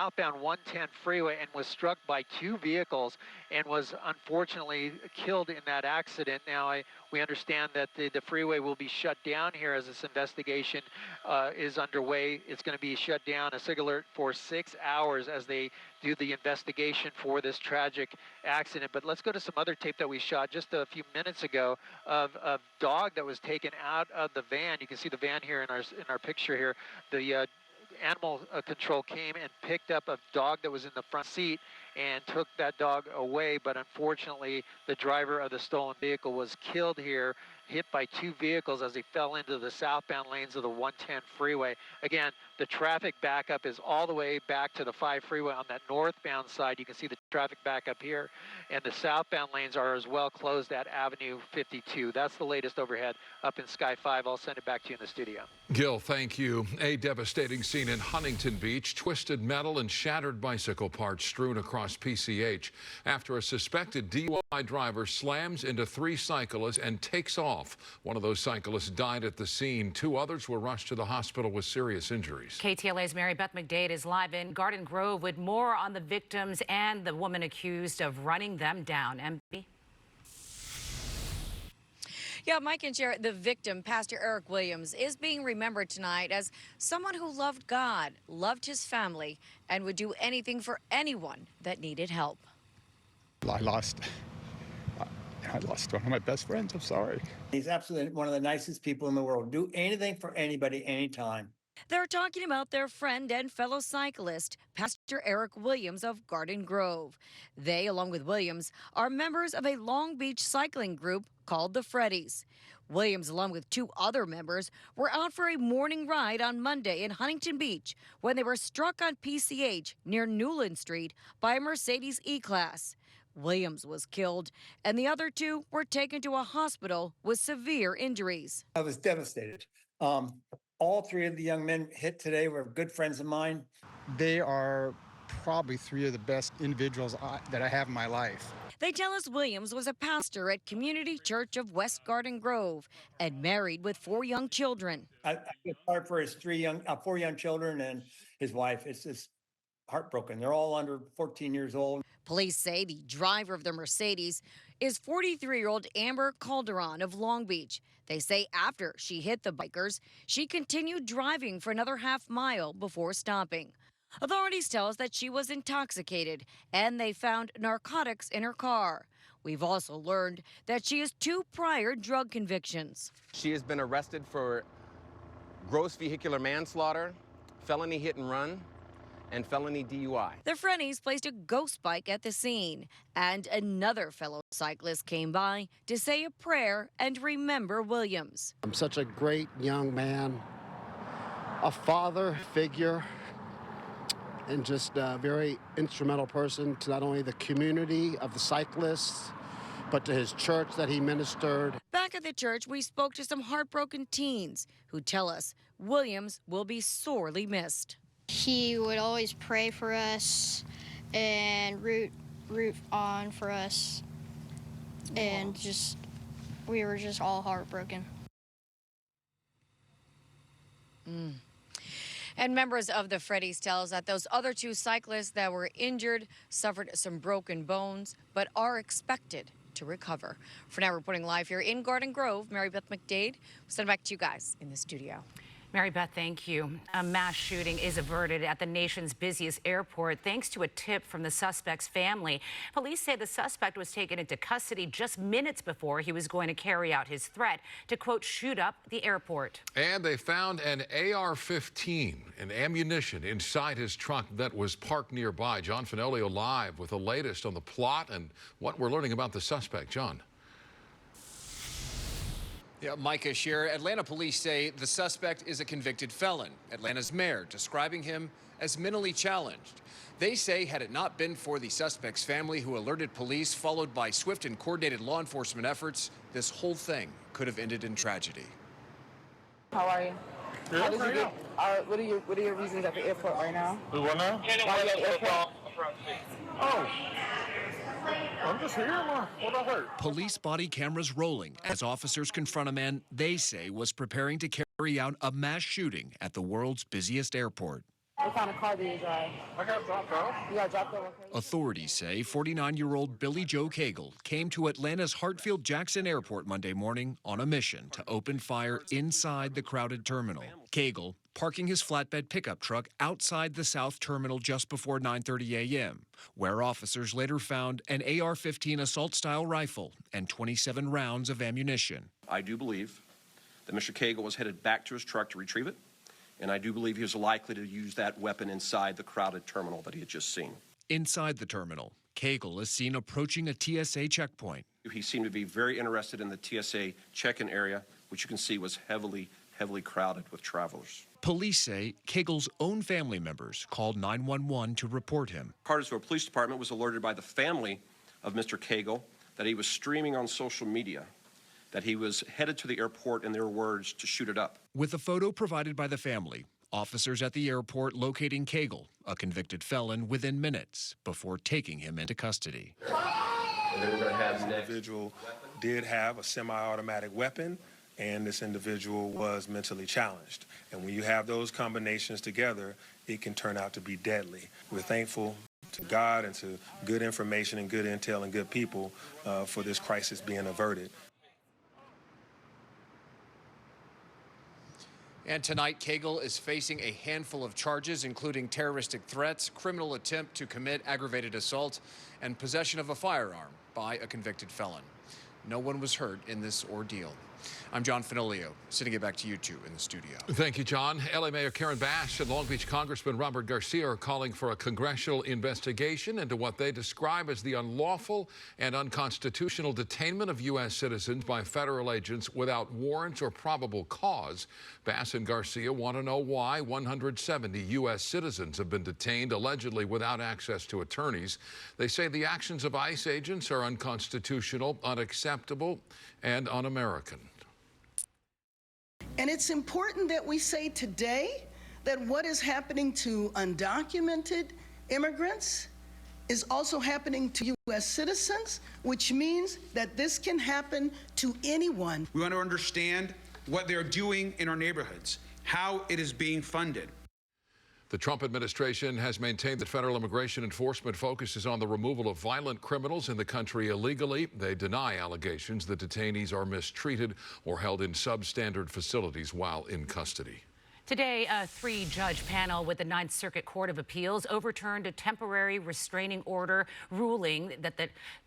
southbound 110 freeway and was struck by two vehicles and was unfortunately killed in that accident. Now, we understand that the freeway will be shut down here as this investigation is underway. It's going to be shut down, a SIG alert, for 6 hours as they do the investigation for this tragic accident. But let's go to some other tape that we shot just a few minutes ago of a dog that was taken out of the van. You can see the van here in our picture here. The animal control came and picked up a dog that was in the front seat and took that dog away, but unfortunately the driver of the stolen vehicle was killed here, hit by two vehicles as he fell into the southbound lanes of the 110 freeway. Again, the traffic backup is all the way back to the 5 freeway on that northbound side. You can see the traffic backup here, and the southbound lanes are as well closed at Avenue 52. That's the latest overhead up in Sky 5. I'll send it back to you in the studio. Gil, thank you. A devastating scene in Huntington Beach. Twisted metal and shattered bicycle parts strewn across PCH after a suspected DUI driver slams into 3 cyclists and takes off. One of those cyclists died at the scene. 2 others were rushed to the hospital with serious injuries. KTLA's Mary Beth McDade is live in Garden Grove with more on the victims and the woman accused of running them down. MB? Yeah, Mike and Jared, the victim, Pastor Eric Williams, is being remembered tonight as someone who loved God, loved his family, and would do anything for anyone that needed help. I lost one of my best friends. I'm sorry. He's absolutely one of the nicest people in the world. Do anything for anybody, anytime. They're talking about their friend and fellow cyclist, Pastor Eric Williams of Garden Grove. They, along with Williams, are members of a Long Beach cycling group called the Freddies. Williams, along with 2 other members, were out for a morning ride on Monday in Huntington Beach when they were struck on PCH near Newland Street by a Mercedes E-Class. Williams was killed, and the other 2 were taken to a hospital with severe injuries. I was devastated. All 3 of the young men hit today were good friends of mine. They are probably 3 of the best individuals that I have in my life. They tell us Williams was a pastor at Community Church of West Garden Grove and married with 4 young children. I feel sorry for his 4 young children and his wife. It's just heartbroken. They're all under 14 years old. Police say the driver of the Mercedes is 43-year-old Amber Calderon of Long Beach. They say after she hit the bikers, she continued driving for another half-mile before stopping. Authorities tell us that she was intoxicated and they found narcotics in her car. We've also learned that she has 2 prior drug convictions. She has been arrested for gross vehicular manslaughter, felony hit and run, and felony DUI. The Freddies placed a ghost bike at the scene, and another fellow cyclist came by to say a prayer and remember Williams. I'm such a great young man, a father figure, and just a very instrumental person to not only the community of the cyclists, but to his church that he ministered. Back at the church, we spoke to some heartbroken teens who tell us Williams will be sorely missed. He would always pray for us and root on for us, and we were just all heartbroken. And members of the Freddies tell us that those other 2 cyclists that were injured suffered some broken bones, but are expected to recover. For now, reporting live here in Garden Grove, Mary Beth McDade. We'll send it back to you guys in the studio. Mary Beth, thank you. A mass shooting is averted at the nation's busiest airport thanks to a tip from the suspect's family. Police say the suspect was taken into custody just minutes before he was going to carry out his threat to, quote, shoot up the airport. And they found an AR-15 and ammunition inside his truck that was parked nearby. John Finolio live with the latest on the plot and what we're learning about the suspect. John. Yeah, Micah Shearer, Atlanta police say the suspect is a convicted felon. Atlanta's mayor describing him as mentally challenged. They say had it not been for the suspect's family who alerted police, followed by swift and coordinated law enforcement efforts, this whole thing could have ended in tragedy. How are you? How did you get, what are your reasons at the airport right now? We want to? Why are you at the airport? Oh. I'm just here. What I heard. Police body cameras rolling as officers confront a man they say was preparing to carry out a mass shooting at the world's busiest airport. What kind of car do you drive? I got dropped off. You got dropped off? Okay. Authorities say 49-year-old Billy Joe Cagle came to Atlanta's Hartsfield-Jackson Airport Monday morning on a mission to open fire inside the crowded terminal. Cagle parking his flatbed pickup truck outside the South Terminal just before 9:30 a.m., where officers later found an AR-15 assault-style rifle and 27 rounds of ammunition. I do believe that Mr. Cagle was headed back to his truck to retrieve it, and I do believe he was likely to use that weapon inside the crowded terminal that he had just seen. Inside the terminal, Cagle is seen approaching a TSA checkpoint. He seemed to be very interested in the TSA check-in area, which you can see was heavily crowded with travelers. Police say Cagle's own family members called 911 to report him. Cartersville Police Department was alerted by the family of Mr. Cagle that he was streaming on social media, that he was headed to the airport, in their words, to shoot it up. With a photo provided by the family, officers at the airport locating Cagle, a convicted felon, within minutes before taking him into custody. And then we're going to have this individual did have a semi-automatic weapon, and this individual was mentally challenged. And when you have those combinations together, it can turn out to be deadly. We're thankful to God and to good information and good intel and good people for this crisis being averted. And tonight, Cagle is facing a handful of charges, including terroristic threats, criminal attempt to commit aggravated assault, and possession of a firearm by a convicted felon. No one was hurt in this ordeal. I'm John Fenolio, sending it back to you two in the studio. Thank you, John. LA Mayor Karen Bass and Long Beach Congressman Robert Garcia are calling for a congressional investigation into what they describe as the unlawful and unconstitutional detainment of U.S. citizens by federal agents without warrants or probable cause. Bass and Garcia want to know why 170 U.S. citizens have been detained allegedly without access to attorneys. They say the actions of ICE agents are unconstitutional, unacceptable, and un-American. And it's important that we say today that what is happening to undocumented immigrants is also happening to U.S. citizens, which means that this can happen to anyone. We want to understand what they're doing in our neighborhoods, how it is being funded. The Trump administration has maintained that federal immigration enforcement focuses on the removal of violent criminals in the country illegally. They deny allegations that detainees are mistreated or held in substandard facilities while in custody. Today, a three-judge panel with the Ninth Circuit Court of Appeals overturned a temporary restraining order ruling that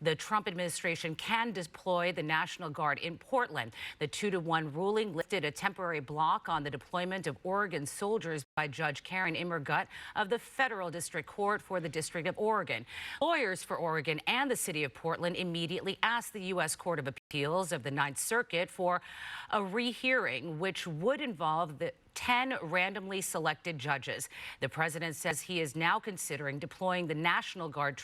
the Trump administration can deploy the National Guard in Portland. The 2-1 ruling lifted a temporary block on the deployment of Oregon soldiers by Judge Karen Immergut of the Federal District Court for the District of Oregon. Lawyers for Oregon and the city of Portland immediately asked the U.S. Court of Appeals of the Ninth Circuit for a rehearing, which would involve the 10 randomly selected judges. The president says he is now considering deploying the National Guard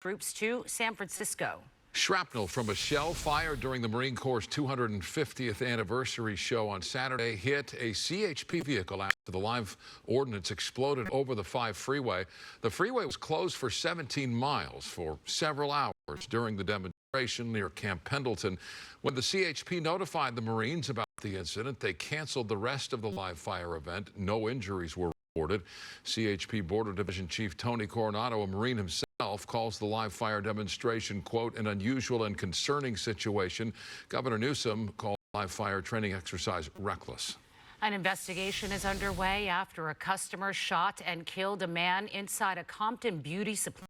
troops to San Francisco. Shrapnel from a shell fired during the Marine Corps' 250th anniversary show on Saturday hit a CHP vehicle after the live ordnance exploded over the 5 freeway. The freeway was closed for 17 miles for several hours during the demonstration near Camp Pendleton. When the CHP notified the Marines about the incident, they canceled the rest of the live fire event. No injuries were reported. CHP Border Division Chief Tony Coronado, a Marine himself, calls the live fire demonstration, quote, an unusual and concerning situation. Governor Newsom called the live fire training exercise reckless. An investigation is underway after a customer shot and killed a man inside a Compton beauty supply